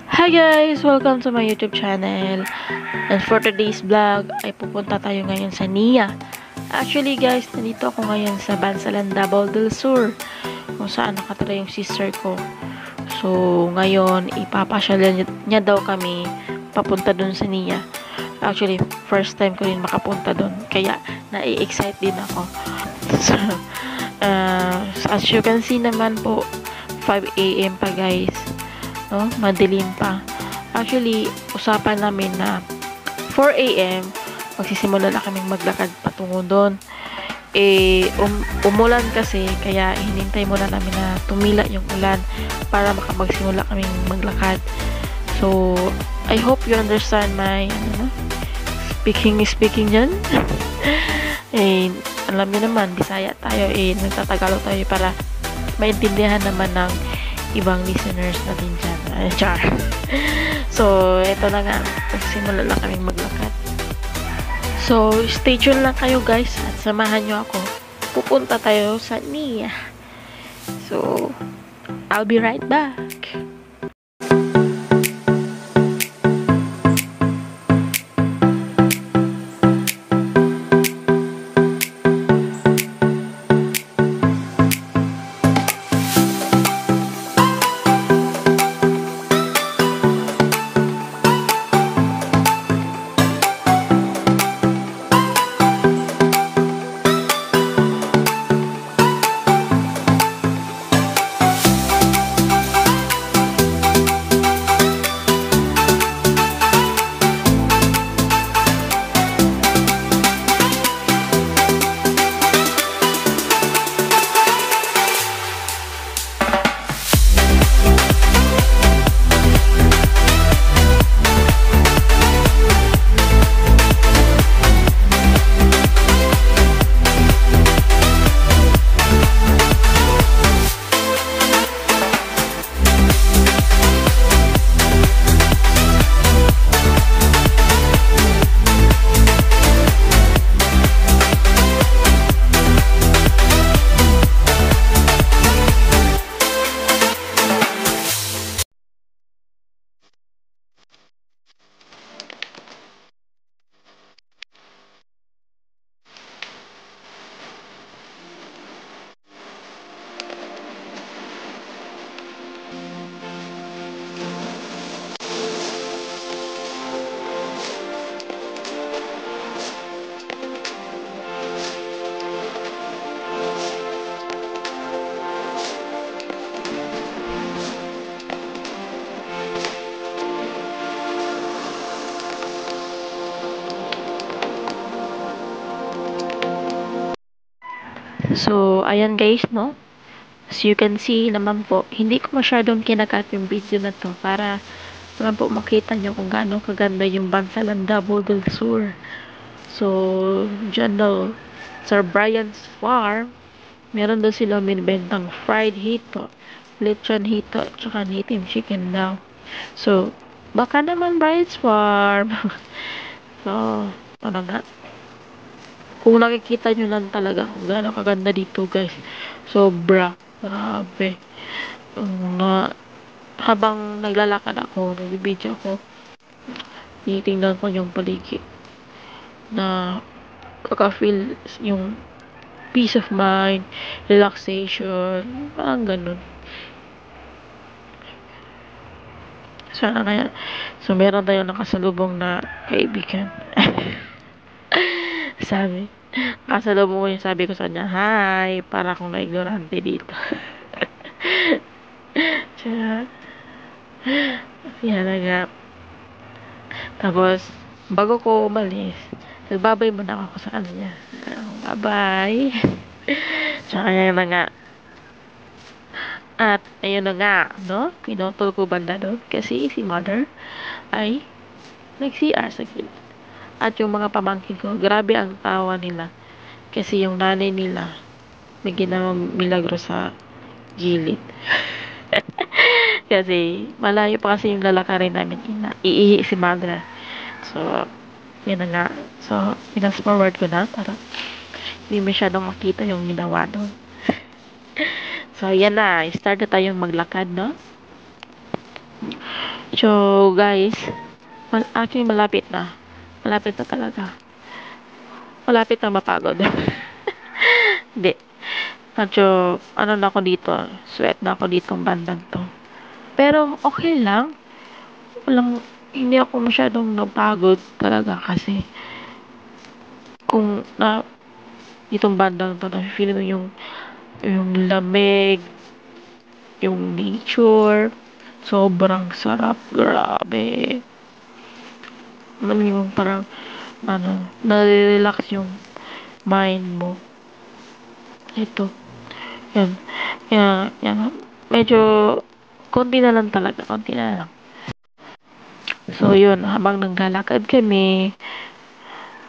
Hi guys! Welcome to my YouTube channel. And for today's vlog, ay pupunta tayo ngayon sa NIA. Actually guys, nandito ako ngayon sa Bansalan, Davao del Sur, kung saan nakatira yung sister ko. So, ngayon, ipapasyalan niya daw kami papunta dun sa NIA. Actually, first time ko rin makapunta dun. Kaya, nai-excite din ako. So, as you can see naman po, 5 AM pa guys. No? Madilim pa. Actually, usapan namin na 4 AM, magsisimula na kaming maglakad patungo doon. Umulan kasi, kaya hinintay muna namin na tumila yung ulan para makapagsimula kaming maglakad. So, I hope you understand my speaking dyan. Alam niyo naman, Bisaya tayo, nagtatagalog tayo para maintindihan naman ng ibang listeners natin dyan. Char. So, ito na nga. Simula lang kaming maglakad. So, stay tuned lang kayo guys at samahan nyo ako. Pupunta tayo sa NIA. So, I'll be right back. So, ayan guys, no? As you can see naman po, hindi ko masyadong kinakat yung video na to para naman po makita nyo kung gaano kaganda yung Bansalan, Davao del Sur. So, dyan daw, Sir Brian's Farm, meron daw sila minibentang fried hito, lechon hito, tsaka native chicken daw. So, baka naman Brian's Farm. So, ano nga, kung nakikita nyo lang talaga kung gaano kaganda dito guys, sobra, grabe. Habang naglalakad ako, nagbibideo ako, tinitingnan ko yung paligid na kaka-feel yung peace of mind, relaxation, parang ganun. Sana kaya, so meron tayong nakasalubong na kaibigan. Sabi, kasalubong ko yung sabi ko sa kanya, hi, para akong na-ignorante dito. Tsaka, yan na nga. Tapos, bago ko umalis, nagbabay muna ako sa kanya. Bye-bye. Tsaka yan na nga. At, ayun na nga, no? Pinotol ko banda doon. Kasi si mother ay nag-CR sa gilid. At yung mga pamangkin ko, grabe ang tawa nila. Kasi yung nanay nila, may ginawang milagro sa gilid. Kasi, malayo pa kasi yung lalakarin namin. Iihi si mother. So, yun na nga. So, pinas forward ko na para hindi masyadong makita yung ginawa doon. So, yan na. Start na tayong maglakad, no? So, guys, actually, malapit na. Malapit na talaga. Malapit na mapagod. Hindi. Medyo, ano na ako dito, sweat na ako ditong bandang to. Pero, okay lang. Hindi ako masyadong napagod talaga kasi kung na, ditong bandang to, na-feel mo yung lamig, yung nature, sobrang sarap, grabe. Alam mo yung parang, nare-relax yung mind mo. Ito. Yan. Yan. Medyo, konti na lang talaga. Konti na lang. So, yun. Habang naglalakad kami,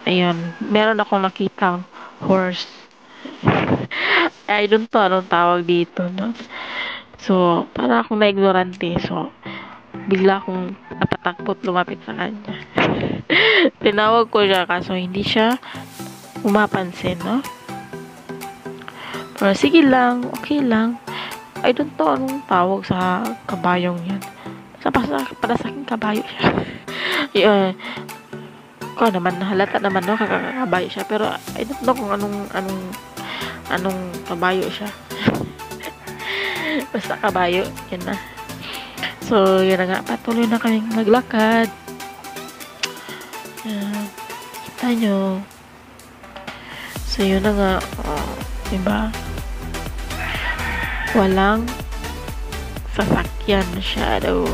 ayun. Meron akong nakitang horse. I don't know anong tawag dito, no? So, para akong na-ignorante. So, bigla akong natatakot lumapit sa kanya. Tinawag ko siya kaso hindi siya umapansin, no? Pero sige lang, okay lang. I don't know anong tawag sa kabayong yan. Para sa akin kabayo siya. Yun. Ko naman, halata naman, no? Kakabayo siya. Pero I don't know kung anong kabayo siya. Basta kabayo, yun na. So, yun na nga, patuloy na kaming naglakad. Yan. Kita nyo. So, yun na nga, diba? Walang sasakyan masyado.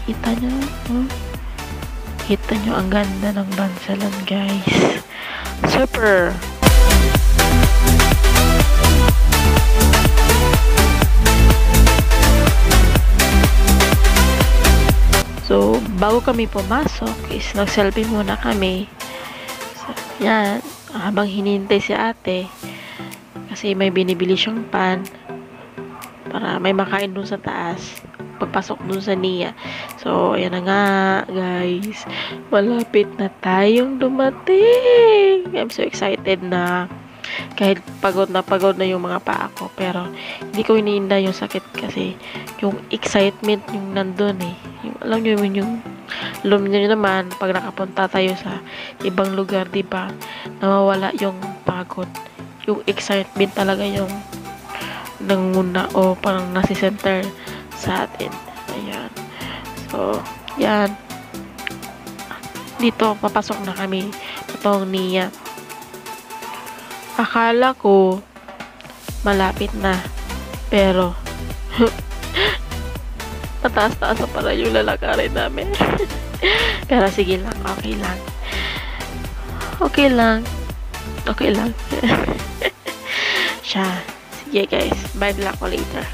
Kita nyo? Kita nyo ang ganda ng Bansalan, guys. Super! So, bago kami pumasok, is nag-selfie muna kami. So, yan. Habang hinintay si ate, kasi may binibili siyang pan para may makain dun sa taas. Pagpasok dun sa NIA. So, ayan na nga, guys. Malapit na tayong dumating. I'm so excited na. Kahit pagod na yung mga paa ko. Pero, hindi ko iniinda yung sakit kasi yung excitement yung nandun eh. Alam nyo naman, pag nakapunta tayo sa ibang lugar, diba, nawawala yung pagod. Yung excitement talaga yung nanguna o parang nasi-center sa atin. Ayan. So, yan. Dito, papasok na kami. Itong NIA. Akala ko malapit na. Pero, mataas-taas pa pala yung lalakarin namin. Pero sige lang, okay lang. Okay lang. Okay lang. Siya. Sige guys, bye lang ko later.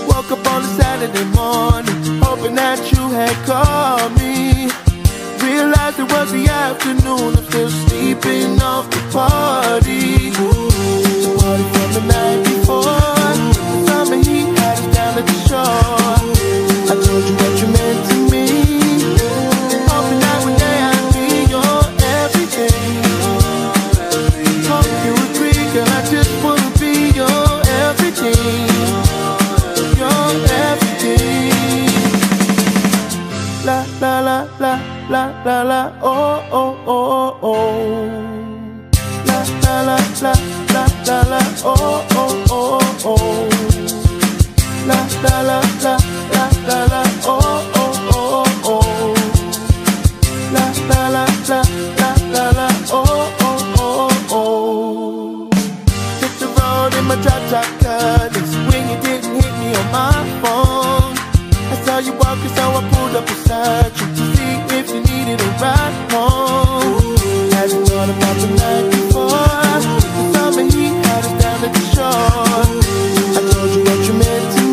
Woke up on a Saturday morning, hoping that you had called me. Realized it was the afternoon, I'm still sleeping off the party. The party from the night before, the summer heat had us down at the shore. I told you what you meant to me, hoping that one day I'd be your everything. Hope you agree, girl, I just wanna be your everything. La la la la la la la oh oh oh oh. La la la la la la la oh oh oh oh. La la la la la la la oh oh oh oh. La la la la la la la oh oh oh oh. Hit the road in my drop top car. This when you didn't hit me on my phone. I saw you walking, so I pulled up beside you to see if you needed a ride home. Hadn't thought about the night before. The summer heat had us down at the shore. I told you what you meant to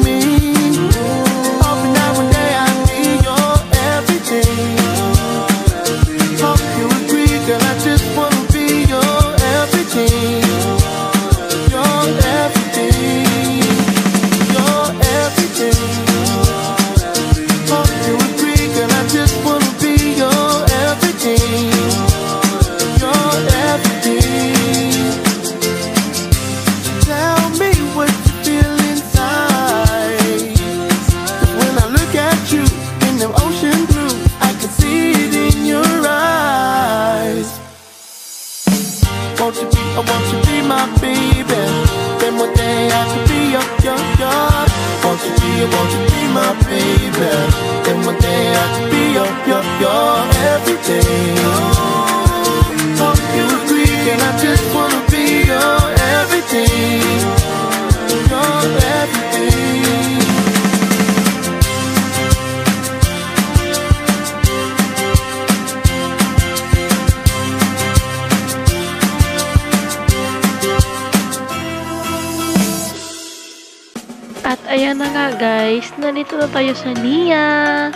At ayan na nga guys, nandito na tayo sa Nia.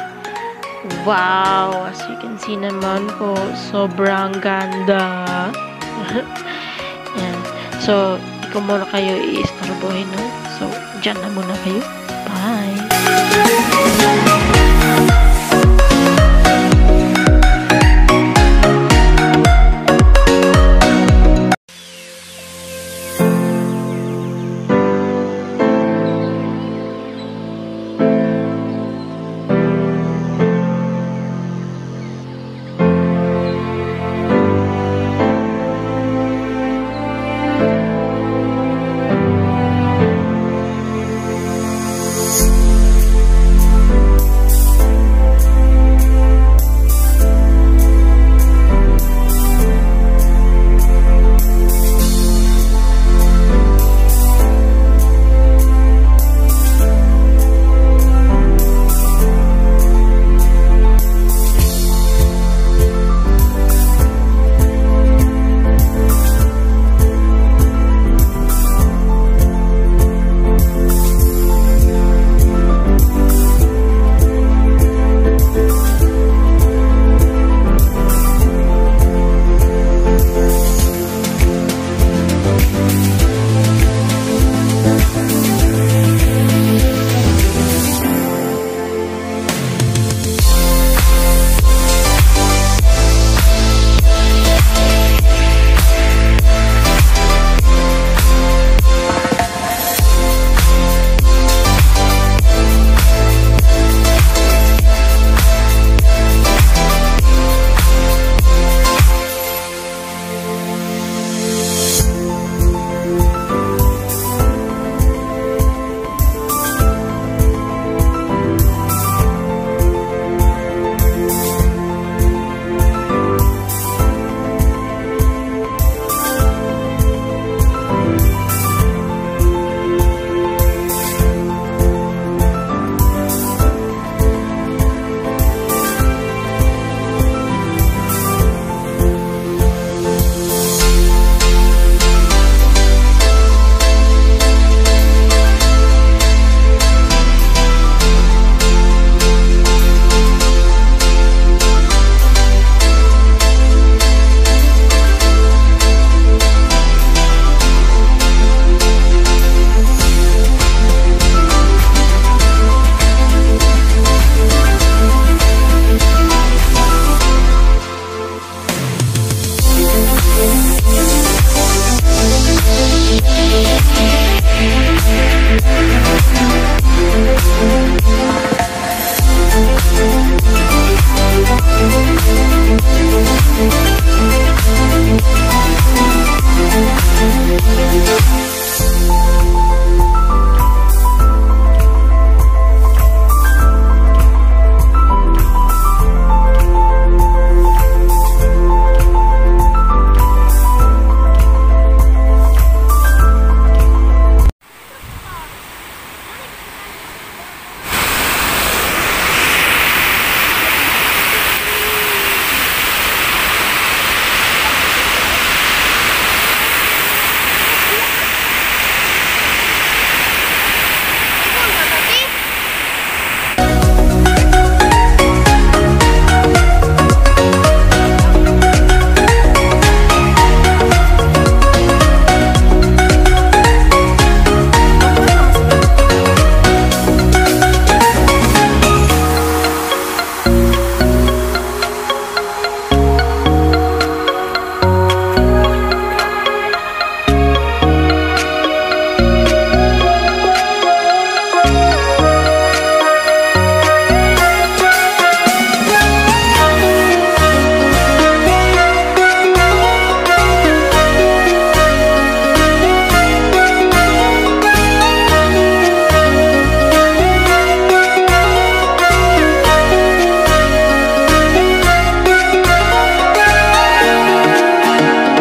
Wow, as you can see naman po, sobrang ganda. Yan. So, ikaw muna kayo i-istorbohin, no? So, dyan na muna kayo. Bye!